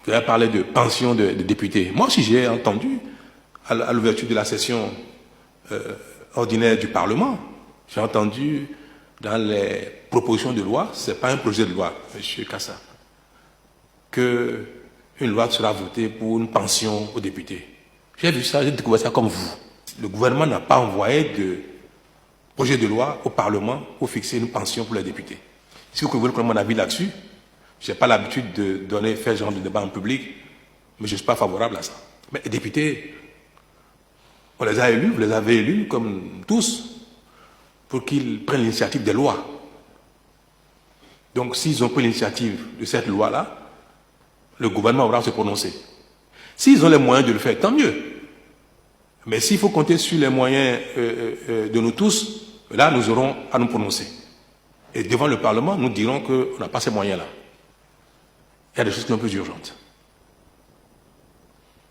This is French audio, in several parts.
Vous avez parlé de pension de députés. Moi aussi, j'ai entendu, à l'ouverture de la session ordinaire du Parlement, j'ai entendu dans les propositions de loi, ce n'est pas un projet de loi, M. Kassa, qu'une loi sera votée pour une pension aux députés. J'ai vu ça, j'ai découvert ça comme vous. Le gouvernement n'a pas envoyé de projet de loi au Parlement pour fixer une pension pour les députés. Si vous voulez connaître mon avis là-dessus, je n'ai pas l'habitude de faire ce genre de débat en public, mais je ne suis pas favorable à ça. Mais les députés, on les a élus, vous les avez élus, comme tous, pour qu'ils prennent l'initiative des lois. Donc, s'ils ont pris l'initiative de cette loi-là, le gouvernement aura à se prononcer. S'ils ont les moyens de le faire, tant mieux. Mais s'il faut compter sur les moyens de nous tous, là, nous aurons à nous prononcer. Et devant le Parlement, nous dirons qu'on n'a pas ces moyens-là. Il y a des choses qui sont plus urgentes.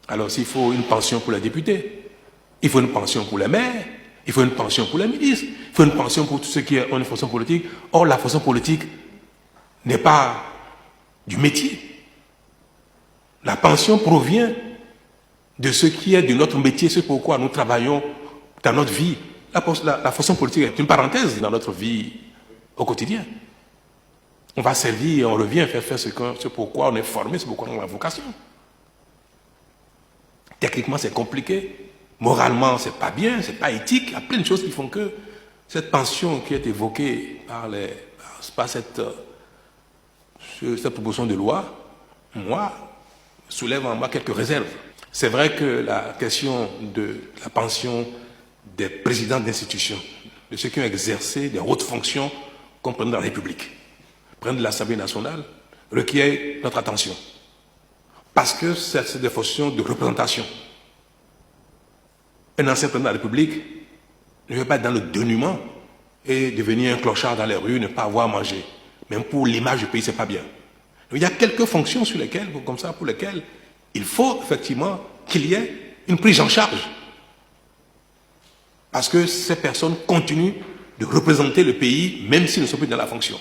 Alors, s'il faut une pension pour les députés, il faut une pension pour les maires, il faut une pension pour les ministres, il faut une pension pour tous ceux qui ont une fonction politique. Or, la fonction politique n'est pas du métier. La pension provient de ce qui est de notre métier, c'est pourquoi nous travaillons dans notre vie. La fonction politique est une parenthèse dans notre vie au quotidien. On va servir et on revient faire ce pourquoi on est formé, c'est pourquoi on a la vocation. Techniquement, c'est compliqué. Moralement, c'est pas bien, c'est pas éthique. Il y a plein de choses qui font que cette pension qui est évoquée par cette proposition de loi, moi, soulève en moi quelques réserves. C'est vrai que la question de la pension des présidents d'institutions, de ceux qui ont exercé des hautes fonctions comme président de la République, président de l'Assemblée nationale, requiert notre attention. Parce que c'est des fonctions de représentation. Un ancien président de la République ne veut pas être dans le dénuement et devenir un clochard dans les rues, ne pas avoir à manger. Même pour l'image du pays, c'est pas bien. Donc, il y a quelques fonctions sur lesquelles, comme ça, pour lesquelles il faut effectivement qu'il y ait une prise en charge. Parce que ces personnes continuent de représenter le pays, même s'ils ne sont plus dans la fonction.